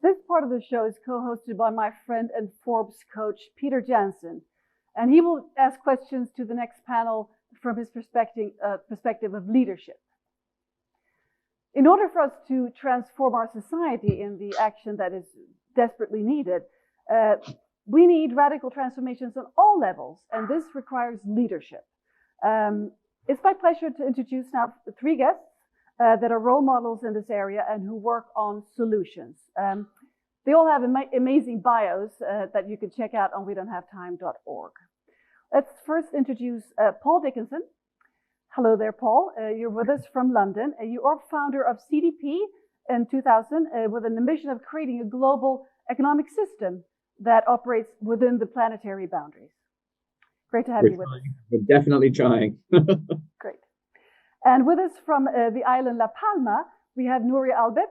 This part of the show is co-hosted by my friend and Forbes coach, Peter Jansen, and he will ask questions to the next panel from his perspective of leadership. In order for us to transform our society in the action that is desperately needed, we need radical transformations on all levels, and this requires leadership. It's my pleasure to introduce now three guests that are role models in this area and who work on solutions. They all have amazing bios that you can check out on wedon'thavetime.org. Let's first introduce Paul Dickinson. Hello there, Paul. You're with us from London. You are founder of CDP in 2000 with an ambition of creating a global economic system that operates within the planetary boundaries. Great to have you with us. We're definitely trying. Great. And with us from the island La Palma, we have Nuria Albet.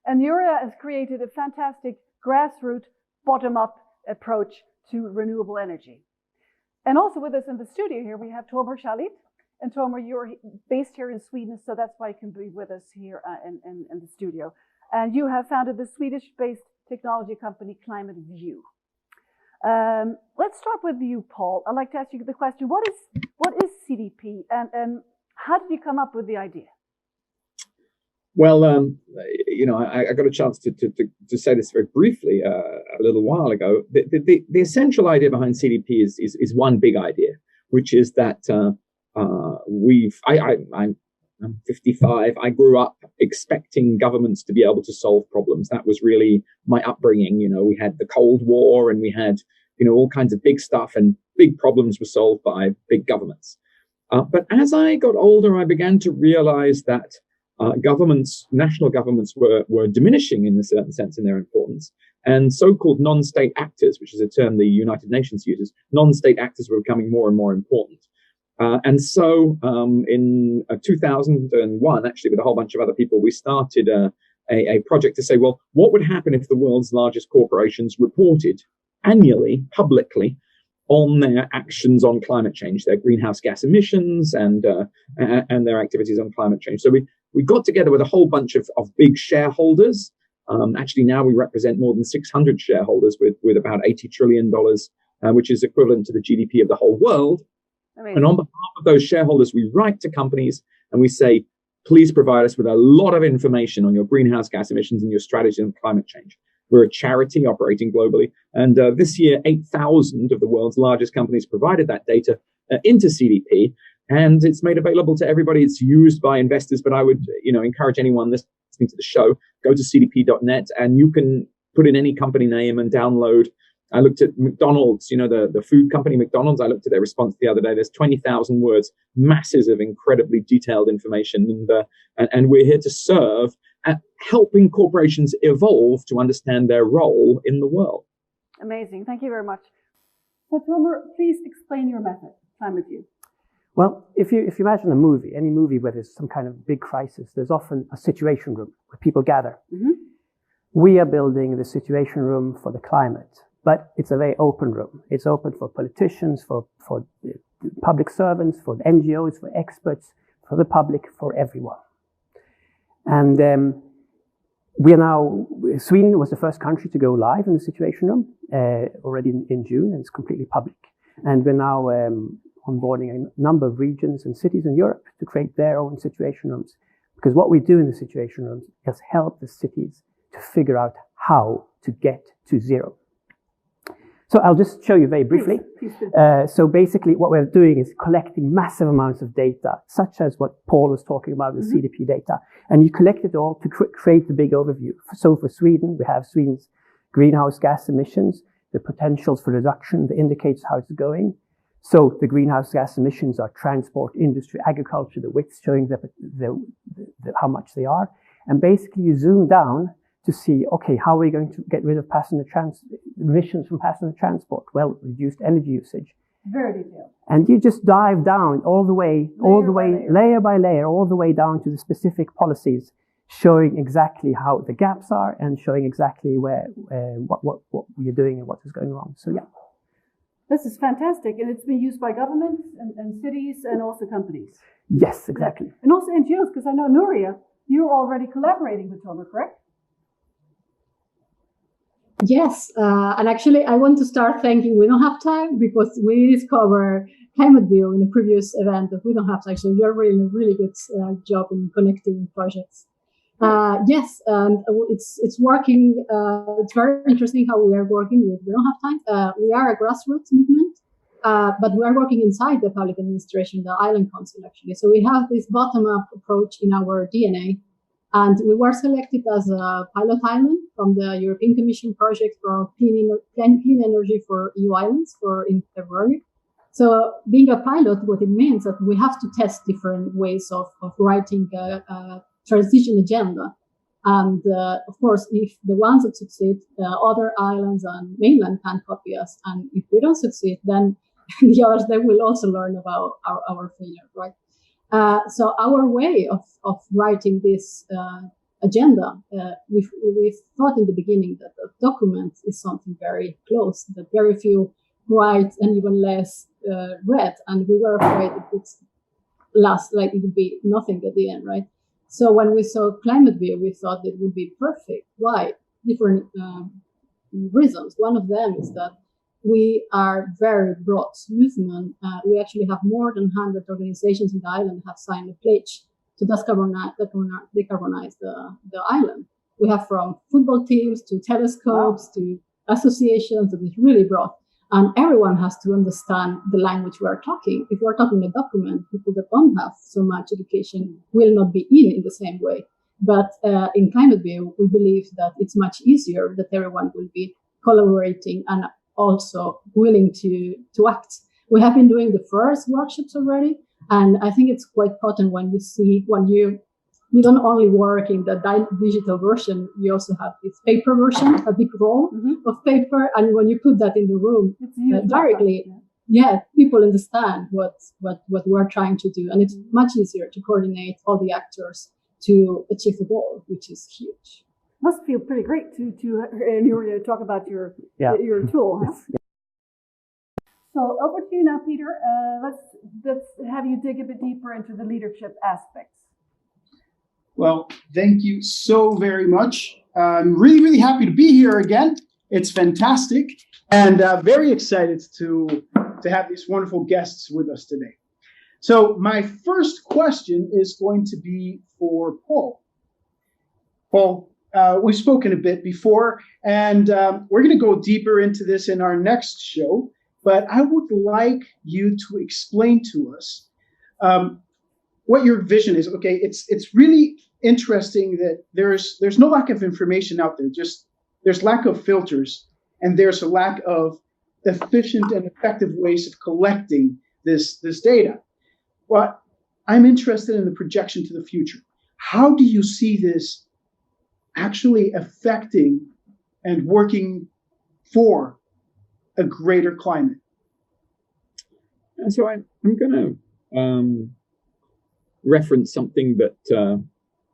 And Nuria has created a fantastic grassroots, bottom-up approach to renewable energy. And also with us in the studio here, we have Tomer Shalit. And Tomer, you're based here in Sweden, so that's why you can be with us here in the studio. And you have founded the Swedish-based technology company Climate View. Let's start with you, Paul. I'd like to ask you the question: what is CDP, and how did you come up with the idea? Well, I got a chance to say this very briefly a little while ago. The essential idea behind CDP is one big idea, which is that I'm 55. I grew up expecting governments to be able to solve problems. That was really my upbringing. We had the Cold War, and we had all kinds of big stuff, and big problems were solved by big governments. But as I got older, I began to realize that national governments were diminishing in a certain sense in their importance. And so-called non-state actors, which is a term the United Nations uses, non-state actors were becoming more and more important. And so in 2001, actually, with a whole bunch of other people, we started a project to say, well, what would happen if the world's largest corporations reported annually, publicly, on their actions on climate change, their greenhouse gas emissions and their activities on climate change. So we got together with a whole bunch of big shareholders. Actually, now we represent more than 600 shareholders with about $80 trillion, which is equivalent to the GDP of the whole world. Amazing. And on behalf of those shareholders, we write to companies and we say, please provide us with a lot of information on your greenhouse gas emissions and your strategy on climate change. We're a charity operating globally. And this year, 8,000 of the world's largest companies provided that data into CDP. And it's made available to everybody. It's used by investors. But I would encourage anyone listening to the show, go to cdp.net and you can put in any company name and download. I looked at McDonald's, the food company McDonald's. I looked at their response the other day. There's 20,000 words, masses of incredibly detailed information. And we're here to serve at helping corporations evolve to understand their role in the world. Amazing. Thank you very much. So, Tomer, please explain your method, Climate View. Well, if you imagine a movie, any movie where there's some kind of big crisis, there's often a situation room where people gather. Mm-hmm. We are building the situation room for the climate. But it's a very open room. It's open for politicians, for public servants, for NGOs, for experts, for the public, for everyone. And Sweden was the first country to go live in the Situation Room already in June, and it's completely public. And we're now onboarding a number of regions and cities in Europe to create their own Situation Rooms. Because what we do in the Situation Rooms is help the cities to figure out how to get to zero. So I'll just show you very briefly. So basically what we're doing is collecting massive amounts of data, such as what Paul was talking about, the CDP data. And you collect it all to create the big overview. So for Sweden, we have Sweden's greenhouse gas emissions, the potentials for reduction, the indicators how it's going. So the greenhouse gas emissions are transport, industry, agriculture, the widths showing how much they are. And basically you zoom down to see, okay, how are we going to get rid of emissions from passenger transport? Well, reduced energy usage. Very detailed. And you just dive down all the way, layer by layer, all the way down to the specific policies, showing exactly how the gaps are and showing exactly what we're doing and what is going wrong. So yeah. This is fantastic, and it's been used by governments and cities and also companies. Yes, exactly. And also NGOs, because I know, Nuria, you're already collaborating with Palma, correct? Yes, and actually I want to start thanking We Don't Have Time, because we discovered Climate View in a previous event that We Don't Have Time. So you're really a really good job in connecting projects. Yes, and it's working. It's very interesting how we are working with We Don't Have Time. We are a grassroots movement, but we are working inside the public administration, the island council, actually. So we have this bottom-up approach in our DNA. And we were selected as a pilot island from the European Commission project for clean energy for EU islands in February. So being a pilot, what it means that we have to test different ways of writing a transition agenda. And of course, if the ones that succeed, other islands and mainland can copy us. And if we don't succeed, then the others, they will also learn about our failure, right? So our way of writing this agenda, we thought in the beginning that the document is something very close, that very few write and even less read, and we were afraid it would last, like it would be nothing at the end, right? So when we saw Climate View, we thought it would be perfect. Why? Different reasons. One of them is that we are very broad movement. We actually have more than 100 organizations in the island have signed a pledge to decarbonize the island. We have from football teams to telescopes to associations, that is really broad. And everyone has to understand the language we are talking. If we're talking a document, people that don't have so much education will not be in the same way. But in Climate View, we believe that it's much easier, that everyone will be collaborating and also willing to act. We have been doing the first workshops already, and I think it's quite potent when you don't only work in the digital version, you also have this paper version, a big roll of paper, and when you put that in the room directly, people understand what we're trying to do, and it's much easier to coordinate all the actors to achieve the goal, which is huge. Must feel pretty great to Nuria, talk about your tool. Huh? Yes. So over to you now, Peter. Let's have you dig a bit deeper into the leadership aspects. Well, thank you so very much. I'm really, really happy to be here again. It's fantastic, and very excited to have these wonderful guests with us today. So my first question is going to be for Paul. Paul, we've spoken a bit before, and we're going to go deeper into this in our next show. But I would like you to explain to us what your vision is. Okay, it's really interesting that there's no lack of information out there. Just there's lack of filters, and there's a lack of efficient and effective ways of collecting this data. But I'm interested in the projection to the future. How do you see this actually affecting and working for a greater climate? And so I'm going to reference something that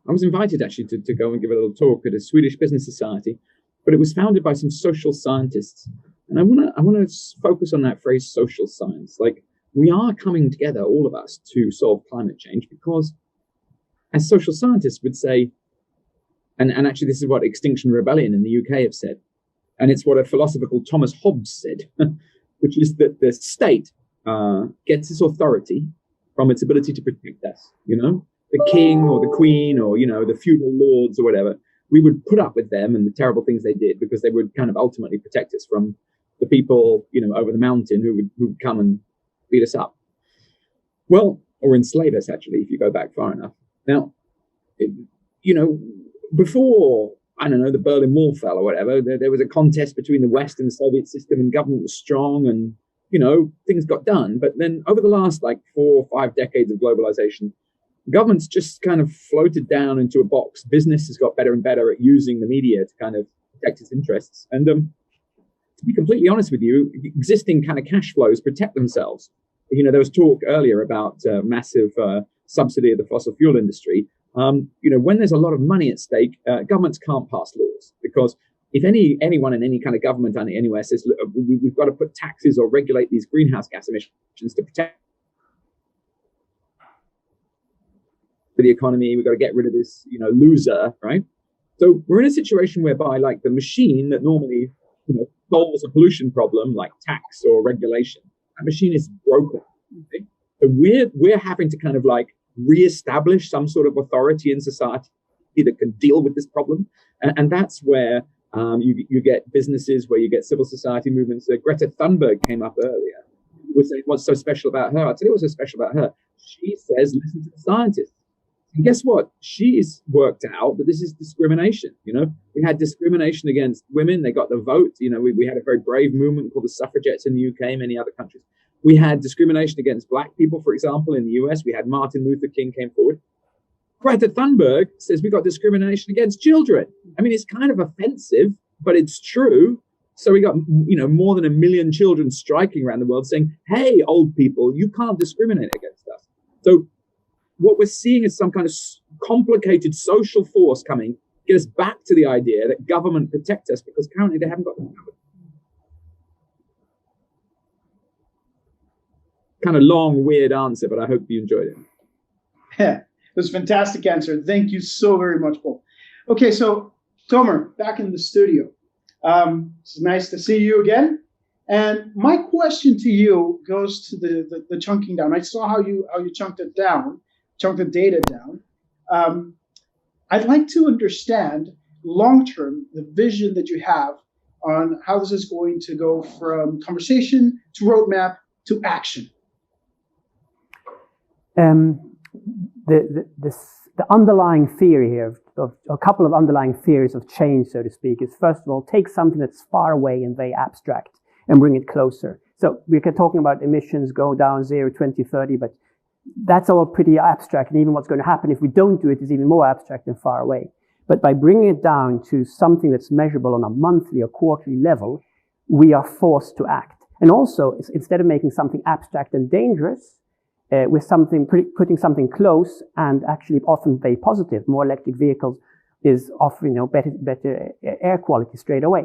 I was invited actually to go and give a little talk at a Swedish business society, but it was founded by some social scientists. And I want to focus on that phrase, social science. Like, we are coming together, all of us, to solve climate change, because as social scientists would say, and actually this is what Extinction Rebellion in the UK have said, and it's what a philosopher called Thomas Hobbes said, which is that the state gets its authority from its ability to protect us. You know, the king or the queen or, you know, the feudal lords or whatever, we would put up with them and the terrible things they did because they would kind of ultimately protect us from the people, you know, over the mountain who would come and beat us up. Well, or enslave us, actually, if you go back far enough. Now, you know, before, I don't know, the Berlin Wall fell or whatever, there was a contest between the West and the Soviet system, and government was strong and, you know, things got done. But then over the last like 4 or 5 decades of globalization, governments just kind of floated down into a box. Business has got better and better at using the media to kind of protect its interests. And to be completely honest with you, existing kind of cash flows protect themselves. You know, there was talk earlier about massive subsidy of the fossil fuel industry. You know, when there's a lot of money at stake, governments can't pass laws, because if anyone in any kind of government anywhere says, look, we've got to put taxes or regulate these greenhouse gas emissions to protect for the economy. We've got to get rid of this, loser, right? So we're in a situation whereby, like, the machine that normally, solves a pollution problem, like tax or regulation, that machine is broken. Okay? So we're having to kind of like reestablish some sort of authority in society that can deal with this problem, and that's where you get businesses, where you get civil society movements. Greta Thunberg came up earlier. Was saying what's so special about her? I'll tell you what's so special about her. She says, listen to the scientists. And guess what? She's worked out that this is discrimination. We had discrimination against women. They got the vote. We had a very brave movement called the suffragettes in the UK, many other countries. We had discrimination against black people, for example, in the US. We had Martin Luther King came forward. Greta Thunberg says we got discrimination against children. I mean, it's kind of offensive, but it's true. So we got, more than 1 million children striking around the world saying, hey, old people, you can't discriminate against us. So what we're seeing is some kind of complicated social force coming, get us back to the idea that government protect us, because currently they haven't got the power. Kind of long, weird answer, but I hope you enjoyed it. Yeah, it was a fantastic answer. Thank you so very much, Paul. Okay, so Tomer, back in the studio. It's nice to see you again. And my question to you goes to the chunking down. I saw how you chunked it down, chunked the data down. I'd like to understand long-term the vision that you have on how this is going to go from conversation to roadmap to action. The underlying theory here of a couple of underlying theories of change, so to speak, is first of all, take something that's far away and very abstract and bring it closer. So we're talking about emissions go down 0, 2030, but that's all pretty abstract. And even what's going to happen if we don't do it is even more abstract and far away. But by bringing it down to something that's measurable on a monthly or quarterly level, we are forced to act. And also, instead of making something abstract and dangerous, with putting something close and actually often very positive. More electric vehicles is offering better air quality straight away.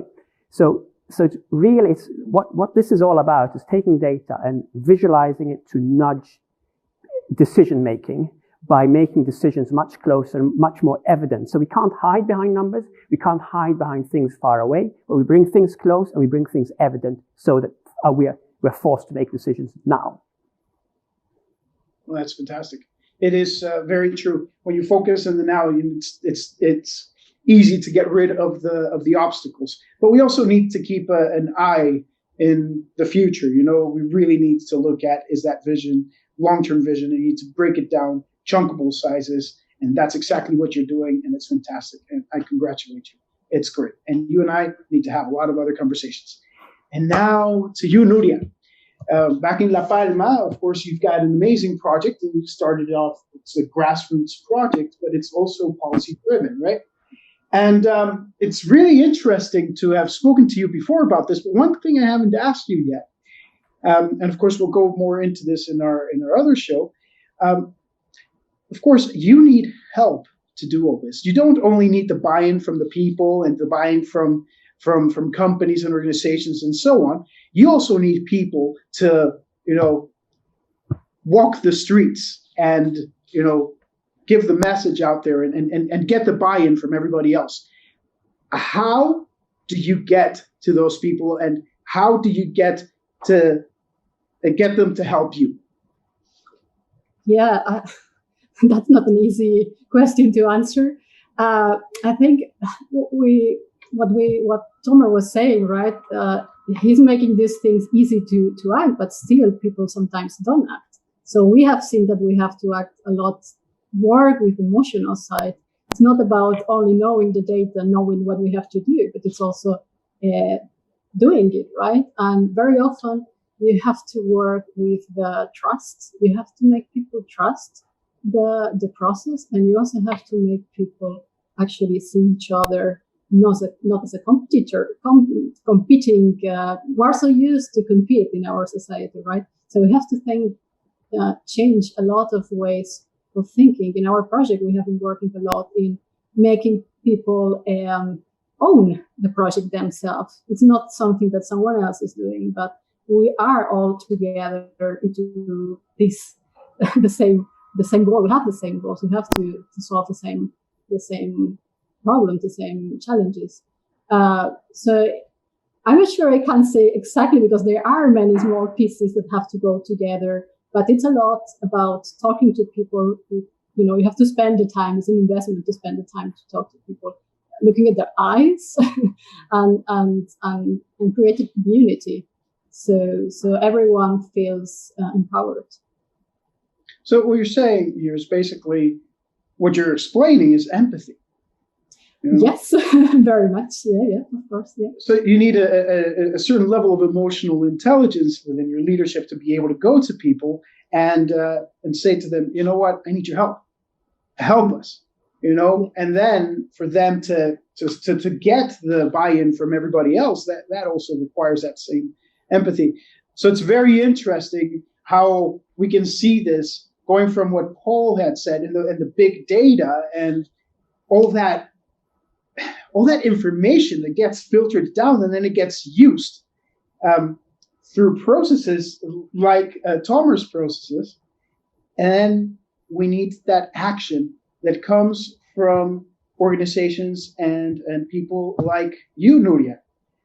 So it's really, what this is all about is taking data and visualizing it to nudge decision making by making decisions much closer and much more evident. So we can't hide behind numbers, we can't hide behind things far away, but we bring things close and we bring things evident so that we're forced to make decisions now. Well, that's fantastic. It is very true. When you focus on the now, it's easy to get rid of the obstacles. But we also need to keep an eye in the future. We really need to look at, is that vision, long-term vision, and you need to break it down, chunkable sizes, and that's exactly what you're doing, and it's fantastic. And I congratulate you. It's great. And you and I need to have a lot of other conversations. And now to you, Nuria. Back in La Palma, of course, you've got an amazing project, and you started off, it's a grassroots project, but it's also policy-driven, right? And it's really interesting to have spoken to you before about this, but one thing I haven't asked you yet, and of course, we'll go more into this in our other show. Of course, you need help to do all this. You don't only need the buy-in from the people and the buy-in from companies and organizations and so on. You also need people to, walk the streets and, give the message out there and get the buy-in from everybody else. How do you get to those people, and how do you get them to help you? Yeah, that's not an easy question to answer. I think what Tomer was saying, right? He's making these things easy to act, but still people sometimes don't act. So we have seen that we have to act a lot, work with the emotional side. It's not about only knowing the data, knowing what we have to do, but it's also doing it, right? And very often you have to work with the trust. You have to make people trust the process, and you also have to make people actually see each other not as a competitor, competing. We're so used to compete in our society, right? So we have to change a lot of ways of thinking. In our project, we have been working a lot in making people own the project themselves. It's not something that someone else is doing, but we are all together into this the same the same goal. We have the same goals. We have to solve the same problems, the same challenges. So I'm not sure I can say exactly, because there are many small pieces that have to go together, but it's a lot about talking to people. You have to spend the time. It's an investment to spend the time to talk to people, looking at their eyes and create a community. So everyone feels empowered. So what you're saying here is basically, what you're explaining is empathy. You know? Yes, very much. Yeah, of course. Yeah. So you need a certain level of emotional intelligence within your leadership to be able to go to people and say to them, you know what, I need your help. Help us. And then for them to get the buy-in from everybody else, that also requires that same empathy. So it's very interesting how we can see this going from what Paul had said and the big data and all that information that gets filtered down, and then it gets used through processes like Tomer's processes. And we need that action that comes from organizations and people like you, Nuria.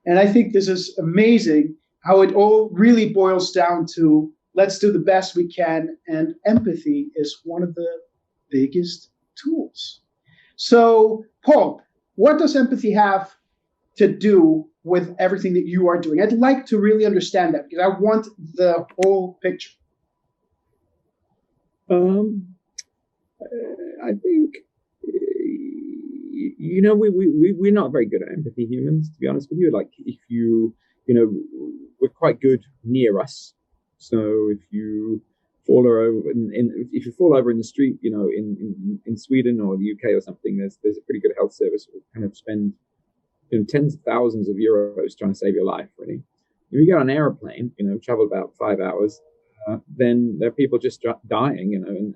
And I think this is amazing how it all really boils down to, let's do the best we can. And empathy is one of the biggest tools. So, Paul, what does empathy have to do with everything that you are doing? I'd like to really understand that, because I want the whole picture. I think, we're not very good at empathy, humans, to be honest with you. Like, if we're quite good near us. So if you fall over if you fall over in the street, in Sweden or the UK or something, there's a pretty good health service that will kind of spend tens of thousands of euros trying to save your life, really. If you get on an airplane, travel about 5 hours, then there are people just dying, and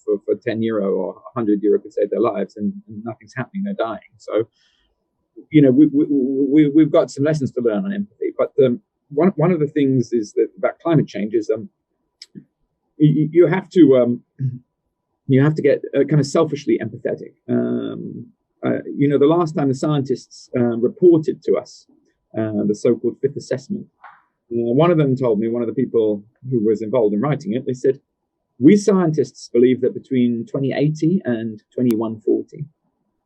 for 10 euro or 100 euro could save their lives, and nothing's happening. They're dying. So, we've got some lessons to learn on empathy. But one of the things is that about climate change is you have to get kind of selfishly empathetic. The last time the scientists reported to us the so-called fifth assessment, one of them told me, one of the people who was involved in writing it, they said, we scientists believe that between 2080 and 2140,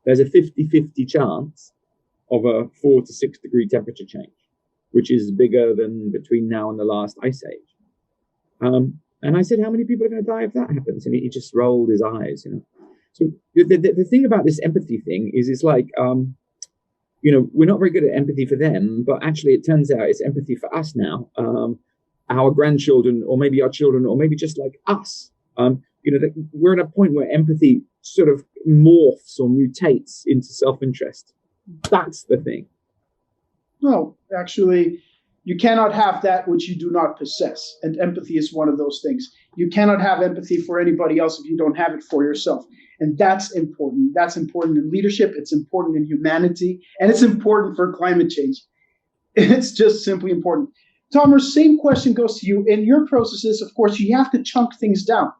there's a 50-50 chance of a 4 to 6 degree temperature change, which is bigger than between now and the last ice age. And I said, how many people are going to die if that happens? And he just rolled his eyes, So the thing about this empathy thing is, it's like, we're not very good at empathy for them, but actually it turns out it's empathy for us now, our grandchildren, or maybe our children, or maybe just like us. We're at a point where empathy sort of morphs or mutates into self-interest. That's the thing. No, actually, you cannot have that which you do not possess. And empathy is one of those things. You cannot have empathy for anybody else if you don't have it for yourself. And that's important. That's important in leadership. It's important in humanity. And it's important for climate change. It's just simply important. Tomer, same question goes to you. In your processes, of course, you have to chunk things down.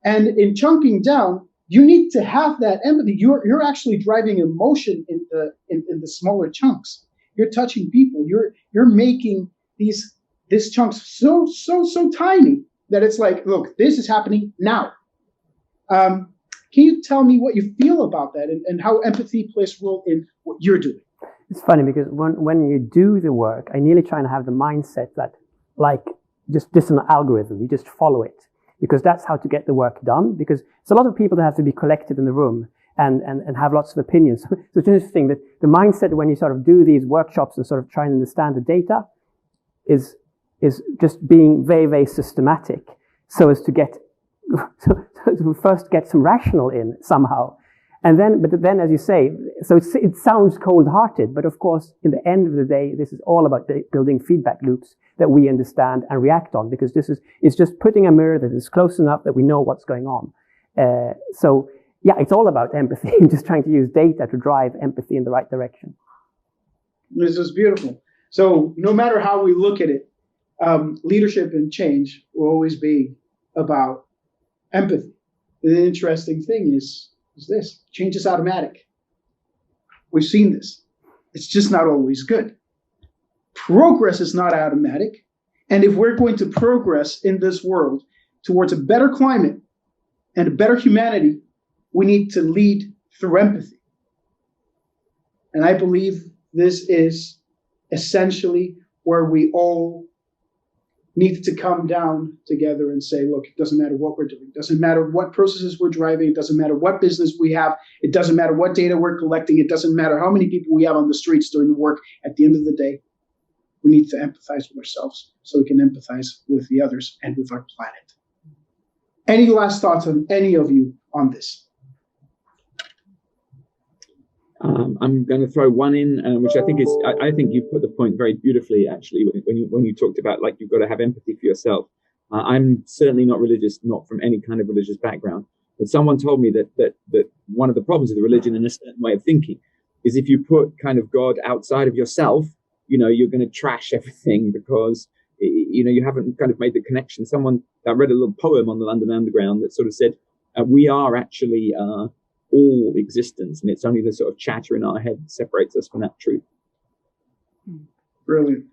And in chunking down, you need to have that empathy. You're actually driving emotion in the smaller chunks. You're touching people. You're making these chunks so tiny that it's like, look, this is happening now. Can you tell me what you feel about that and how empathy plays a role in what you're doing? It's funny because when you do the work, I nearly try and have the mindset that, like, just an algorithm, you just follow it, because that's how to get the work done. Because it's a lot of people that have to be collected in the room and have lots of opinions. So it's interesting that the mindset when you sort of do these workshops and sort of try and understand the data is just being very, very systematic, so as to get to first get some rational in somehow. But then, as you say, so it sounds cold-hearted, but of course, in the end of the day, this is all about building feedback loops that we understand and react on, because it's just putting a mirror that is close enough that we know what's going on. So yeah, it's all about empathy, just trying to use data to drive empathy in the right direction. This is beautiful. So no matter how we look at it, leadership and change will always be about empathy. The interesting thing is this: change is automatic. We've seen this. It's just not always good. Progress is not automatic. And if we're going to progress in this world towards a better climate and a better humanity, we need to lead through empathy. And I believe this is essentially where we all need to come down together and say, look, it doesn't matter what we're doing. It doesn't matter what processes we're driving. It doesn't matter what business we have. It doesn't matter what data we're collecting. It doesn't matter how many people we have on the streets doing the work. At the end of the day, we need to empathize with ourselves so we can empathize with the others and with our planet. Any last thoughts on any of you on this? I'm going to throw one in, which I think is, I think you put the point very beautifully, actually, when you talked about, like, you've got to have empathy for yourself. I'm certainly not religious, not from any kind of religious background, but someone told me that one of the problems of the religion in a certain way of thinking is if you put kind of God outside of yourself, you're going to trash everything because, you haven't kind of made the connection. I read a little poem on the London Underground that sort of said, we are actually all existence, and it's only the sort of chatter in our head that separates us from that truth. Brilliant.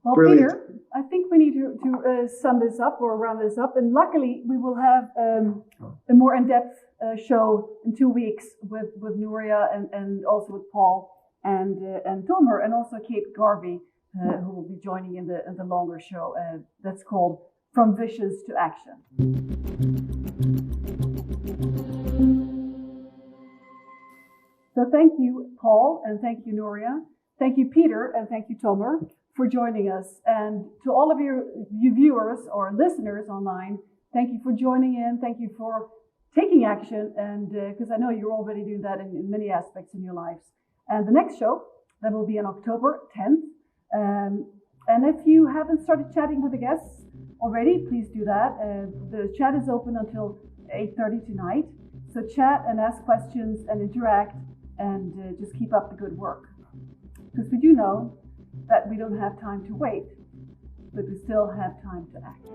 Well, Brilliant. Peter, I think we need to sum this up or round this up, and luckily we will have a more in-depth show in 2 weeks with Nuria and also with Paul and Tomer, and also Kate Garvey, who will be joining in the longer show that's called From Visions to Action. So thank you, Paul, and thank you, Nuria. Thank you, Peter, and thank you, Tomer, for joining us. And to all of you viewers or listeners online, thank you for joining in. Thank you for taking action, and because I know you're already doing that in many aspects in your lives. And the next show, that will be on October 10th. And if you haven't started chatting with the guests already, please do that. The chat is open until 8:30 tonight. So chat and ask questions and interact, and just keep up the good work. Because we do know that we don't have time to wait, but we still have time to act.